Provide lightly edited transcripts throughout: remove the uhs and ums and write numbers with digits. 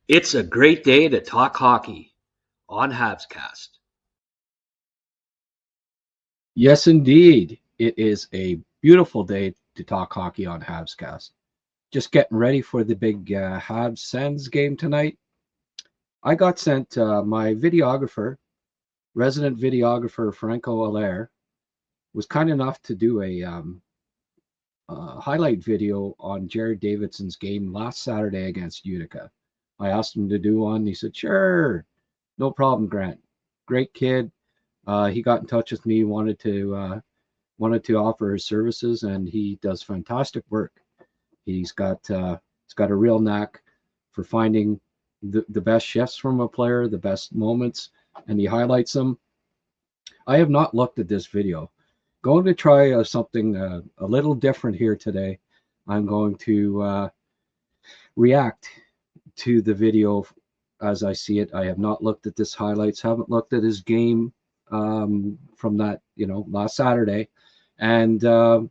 It's a great day to talk hockey on Habscast. Yes, indeed. It is a beautiful day to talk hockey on Habscast. Just getting ready for the big Habs Sens game tonight. I got sent my videographer, resident videographer Franco Allaire, was kind enough to do a highlight video on Jared Davidson's game last Saturday against Utica. I asked him to do one. He said, "Sure, no problem, Grant. Great kid." He got in touch with me, wanted to offer his services, and he does fantastic work. He's got a real knack for finding the best shifts from a player, the best moments, and he highlights them. I have not looked at this video. Going to try something a little different here today. I'm going to react to the video as I see it. I have not looked at this highlights, haven't looked at his game from that, last Saturday. And I'm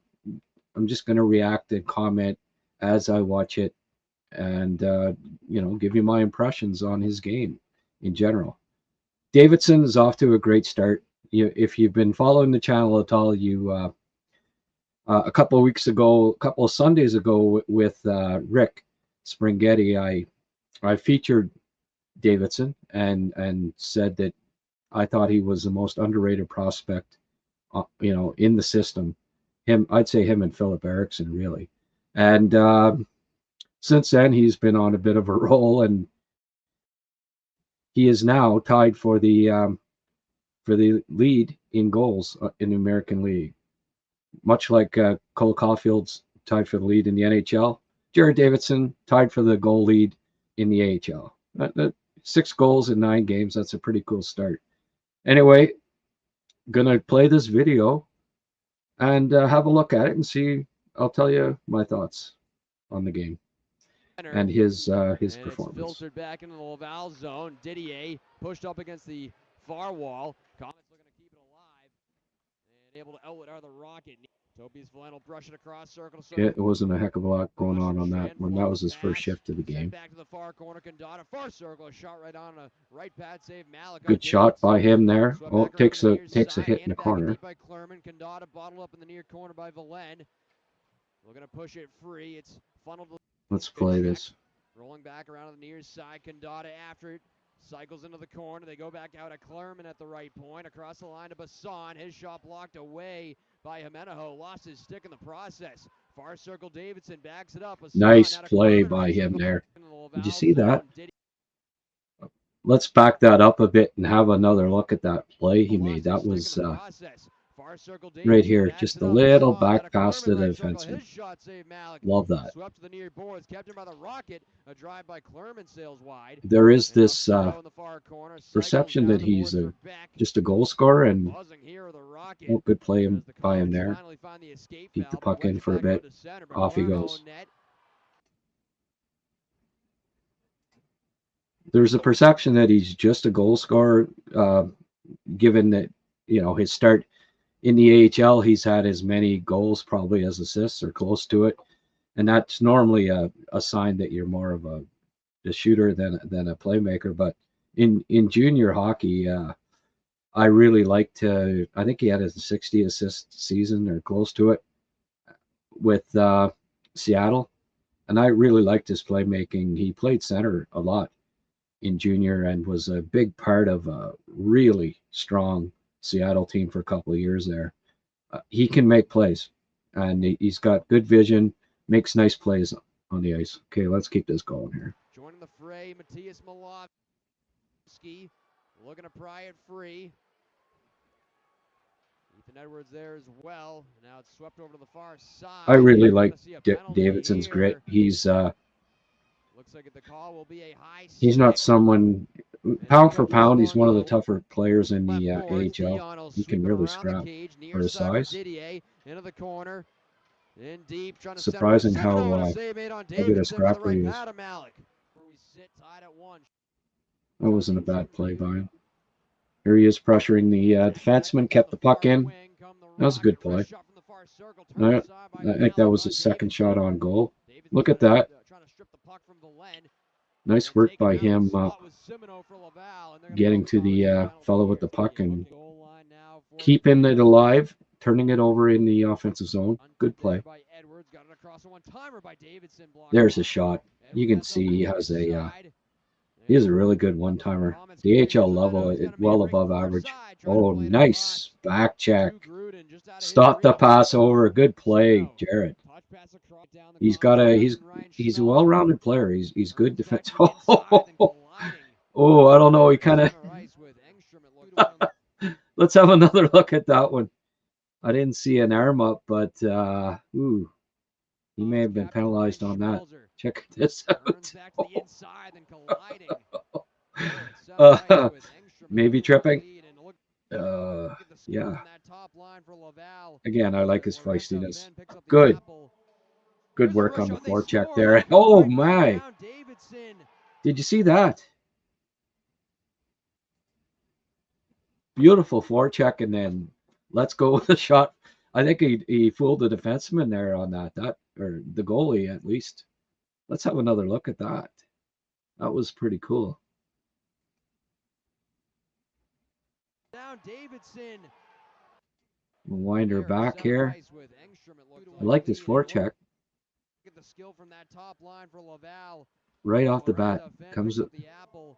just going to react and comment as I watch it and, give you my impressions on his game in general. Davidson is off to a great start. If you've been following the channel at all, a couple of weeks ago, a couple of Sundays ago with Rick Springhetti, I featured Davidson and said that I thought he was the most underrated prospect, in the system. I'd say him and Philip Eriksson, really. And since then, he's been on a bit of a roll, and he is now tied for the lead in goals in the American League, much like Cole Caulfield's tied for the lead in the NHL. Jared Davidson tied for the goal lead in the AHL. 6 goals in 9 games. That's a pretty cool start. Anyway, gonna play this video and have a look at it and see. I'll tell you my thoughts on the game and his performance. It's filtered back into the Laval zone. Didier pushed up against the far wall. Comets looking to keep it alive and able to outlet the Rocket. Topi's flannel brush it across circle to circle. It wasn't a heck of a lot going on that one. That was his first shift of the game. Back to the far corner, Condata, far circle, a shot right on a right pad save. Malik. Good shot by him there. Oh, takes a hit in the corner. By Clermont, Condata bottled up in the near corner by Valen. We're gonna push it free. It's funneled. Let's play this. Rolling back around to the near side. Condata after it. Cycles into the corner. They go back out at Clermont at the right point. Across the line to Basson. His shot blocked away by Jimenez. Lost his stick in the process. Far circle Davidson backs it up. Basson, nice play by him there. Did you see that? Let's back that up a bit and have another look at that play he made. That was right here, just a little back pass to the defenseman. Love that. There is this perception that he's just a goal scorer, and good play by him there. Keep the puck in for a bit. Off he goes. There's a perception that he's just a goal scorer, given that, his start in the AHL, he's had as many goals probably as assists or close to it. And that's normally a sign that you're more of a shooter than a playmaker. But in junior hockey, I really liked I think he had a 60 assist season or close to it with Seattle. And I really liked his playmaking. He played center a lot in junior and was a big part of a really strong Seattle team for a couple of years there. He can make plays, and he's got good vision, makes nice plays on the ice. Okay, let's keep this going here. Joining the fray, Matthias Malofsky looking to pry it free. Ethan Edwards there as well. Now it's swept over to the far side. I really like Davidson's grit. He's looks like the call will be a high. He's not someone, pound for pound, he's one of the tougher players in the AHL. He can really scrap for his size. Into the corner. In deep, surprising how good a scrapper he is. That wasn't a bad play by him. Here he is pressuring the defenseman, kept the puck in. That was a good play. I think that was his second shot on goal. Look at that. Nice work by him getting to the fellow with the puck and keeping it alive, turning it over in the offensive zone. Good play. There's a shot. You can see he has a really good one-timer. The AHL level, well above average. Oh, nice back check. Stop the pass over. Good play, Jared. He's a well-rounded player. He's good defense. Oh, I don't know. He kind of. Let's have another look at that one. I didn't see an arm up, but he may have been penalized on that. Check this out. Maybe tripping. Yeah. Again, I like his feistiness. Good work on the forecheck there. Oh my! Did you see that? Beautiful forecheck, and then let's go with a shot. I think he fooled the defenseman there on that, or the goalie at least. Let's have another look at that. That was pretty cool. We'll wind her back here. I like this forecheck. Right off the bat, comes up,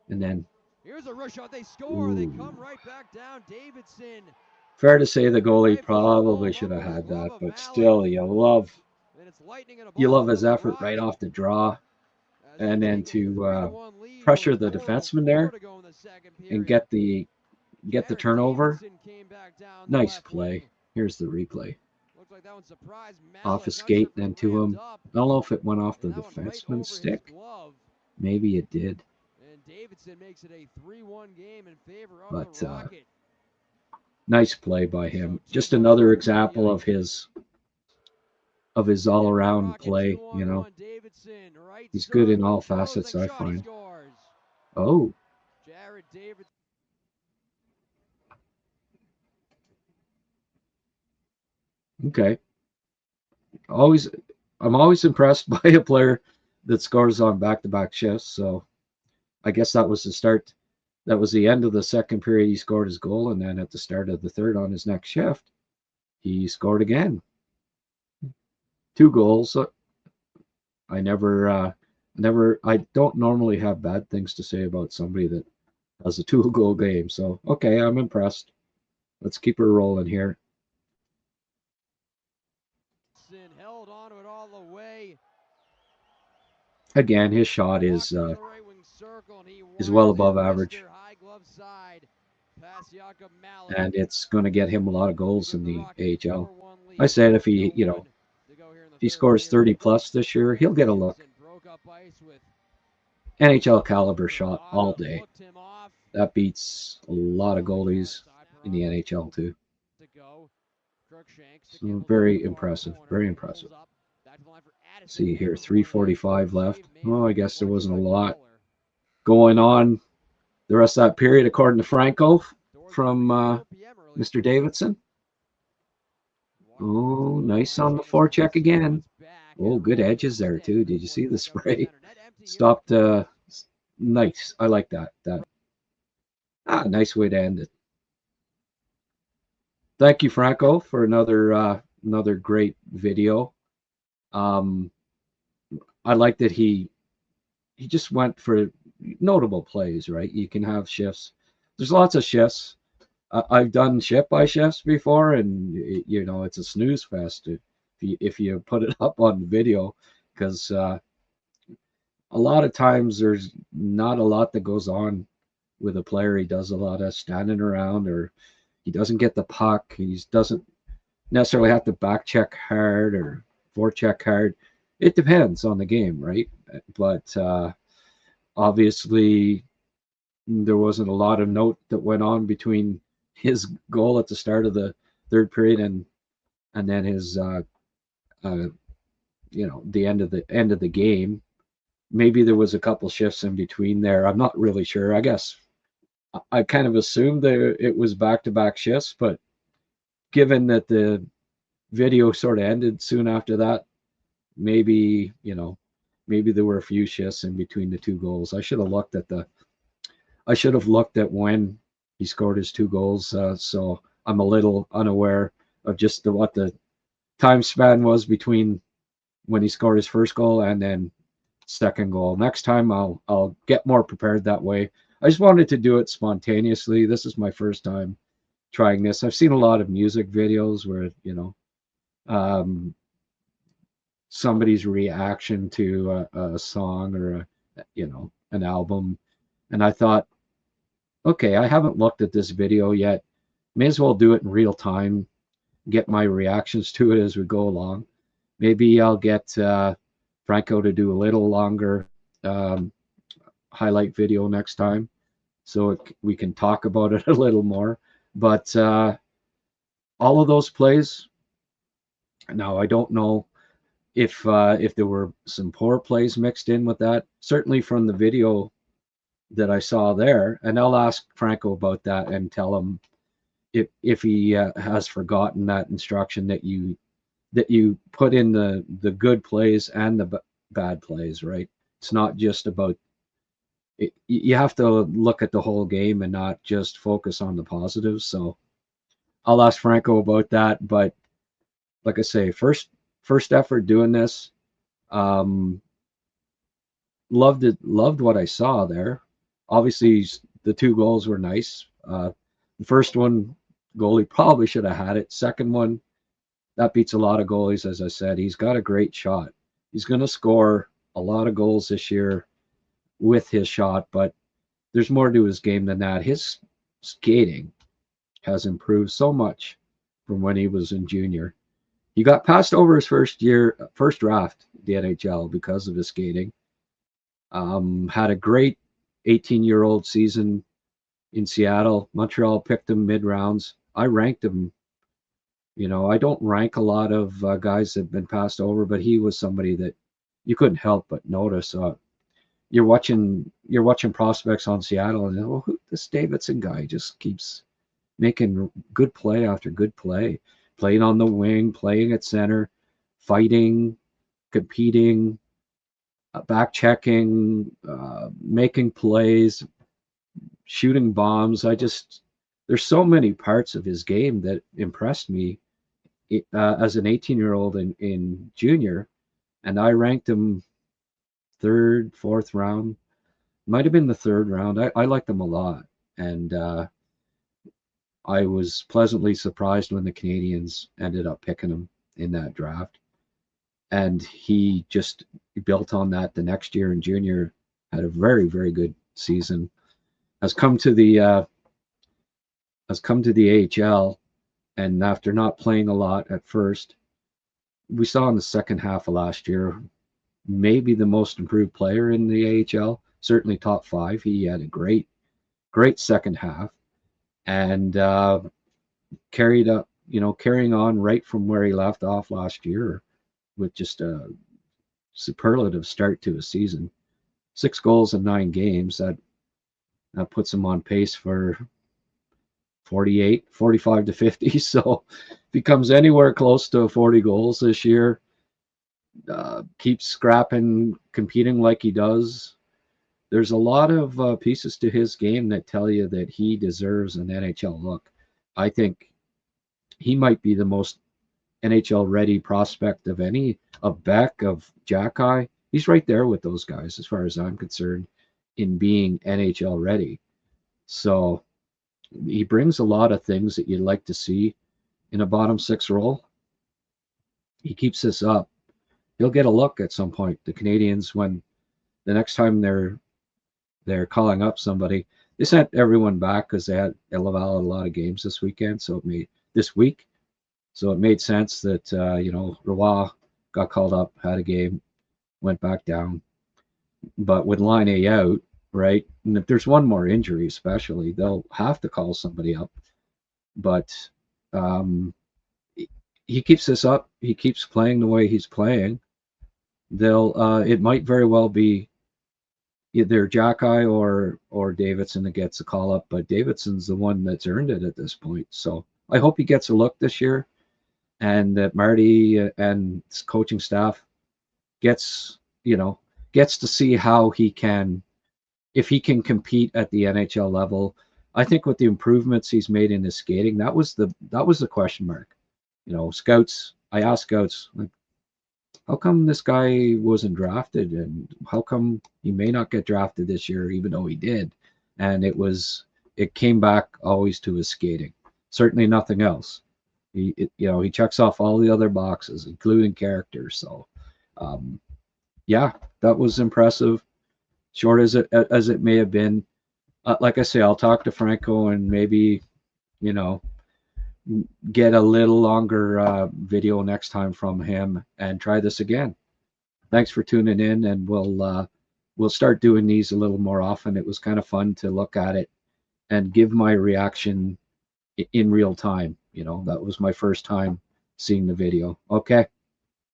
and then. Here's a rush shot. They score. They come right back down. Davidson. Fair to say the goalie probably should have had that, but still, you love his effort right off the draw, and then to pressure the defenseman there and get the turnover. Nice play. Here's the replay. Off his skate, then to him. I don't know if it went off the defenseman's stick. Maybe it did. Davidson makes it a 3-1 game in favor of but the Rocket. Nice play by him. Just another example of his all-around play. You know, he's good in all facets, I find. Oh, Jared Davidson. Okay. I'm always impressed by a player that scores on back-to-back shifts. So I guess that was the start. That was the end of the second period. He scored his goal, and then at the start of the third on his next shift, he scored again. 2 goals. I don't normally have bad things to say about somebody that has a 2-goal game. So, okay, I'm impressed. Let's keep her rolling here. Held on to it all the way. Again, his shot is well above average, and it's going to get him a lot of goals in the AHL. I said if he scores 30 plus this year, he'll get a look. NHL caliber shot all day. That beats a lot of goalies in the NHL too. So very impressive, very impressive. See here, 3:45 left. Oh, I guess there wasn't a lot going on the rest of that period, according to Franco from Mr. Davidson. Oh, nice on the forecheck again. Oh, good edges there too. Did you see the spray? Stopped. Nice. I like that. Nice way to end it. Thank you, Franco, for another great video. I like that he just went for notable plays, right? You can have shifts. There's lots of shifts. I've done shift by shifts before, and it's a snooze fest if you put it up on video, because a lot of times there's not a lot that goes on with a player. He does a lot of standing around, or he doesn't get the puck. He doesn't necessarily have to back check hard or forecheck hard. It depends on the game, right? But obviously there wasn't a lot of note that went on between his goal at the start of the third period and then his the end of the game. Maybe there was a couple shifts in between there. I'm not really sure. I guess I kind of assumed that it was back-to-back shifts, but given that the video sort of ended soon after that, maybe maybe there were a few shifts in between the 2 goals. I should have looked at when he scored his 2 goals. So I'm a little unaware of just what the time span was between when he scored his first goal and then second goal. Next time I'll get more prepared that way. I just wanted to do it spontaneously. This is my first time trying this. I've seen a lot of music videos where, somebody's reaction to a song or an album, and I thought, okay, I haven't looked at this video yet. May as well do it in real time, get my reactions to it as we go along. Maybe I'll get Franco to do a little longer highlight video next time, so we can talk about it a little more. But all of those plays, now I don't know if there were some poor plays mixed in with that. Certainly from the video that I saw there, and I'll ask Franco about that and tell him if he has forgotten that instruction that you put in the good plays and the bad plays, right? It's not just about it. You have to look at the whole game and not just focus on the positives. So I'll ask Franco about that. But like I say, first effort doing this. Loved what I saw there. Obviously, the 2 goals were nice. The first one, goalie probably should have had it. Second one, that beats a lot of goalies, as I said. He's got a great shot. He's going to score a lot of goals this year with his shot, but there's more to his game than that. His skating has improved so much from when he was in junior. He got passed over his first draft, the NHL, because of his skating. Had a great 18-year-old season in Seattle. Montreal picked him mid-rounds. I ranked him. I don't rank a lot of guys that have been passed over, but he was somebody that you couldn't help but notice. You're watching prospects on Seattle, and this Davidson guy just keeps making good play after good play, playing on the wing, playing at center, fighting, competing, back checking, making plays, shooting bombs. There's so many parts of his game that impressed me as an 18-year-old in junior, and I ranked him 3rd, 4th round. Might have been the 3rd round. I liked him a lot, and I was pleasantly surprised when the Canadians ended up picking him in that draft. And he just built on that the next year in junior, had a very, very good season. Has come to the AHL, and after not playing a lot at first, we saw in the second half of last year, maybe the most improved player in the AHL, certainly top 5. He had a great second half, and carrying on right from where he left off last year with just a superlative start to a season. 6 goals in 9 games. That puts him on pace for 45 to 50. So if he comes anywhere close to 40 goals this year, keeps scrapping, competing like he does, there's a lot of pieces to his game that tell you that he deserves an NHL look. I think he might be the most NHL ready prospect of any, of Beck, of Jacky. He's right there with those guys as far as I'm concerned in being NHL ready. So he brings a lot of things that you'd like to see in a bottom 6 role. He keeps this up. He'll get a look at some point. The Canadians, when the next time they're calling up somebody, they sent everyone back because they had Laval had a lot of games this weekend. So it made sense that Roy got called up, had a game, went back down. But with line A out, right, and if there's one more injury, especially, they'll have to call somebody up. But he keeps this up. He keeps playing the way he's playing. It might very well be either Jacky or Davidson that gets a call up, but Davidson's the one that's earned it at this point. So I hope he gets a look this year, and that Marty and his coaching staff gets, gets to see how he can, if he can compete at the NHL level. I think with the improvements he's made in his skating, that was the question mark. You know, scouts. I asked scouts, like, how come this guy wasn't drafted, and how come he may not get drafted this year, even though he did? And it came back always to his skating. Certainly nothing else. He checks off all the other boxes, including character. So, yeah, that was impressive. Short as it may have been. Like I say, I'll talk to Franco and maybe, you know, get a little longer video next time from him and try this again. Thanks for tuning in, and we'll start doing these a little more often. It was kind of fun to look at it and give my reaction in real time. You know, that was my first time seeing the video. Okay.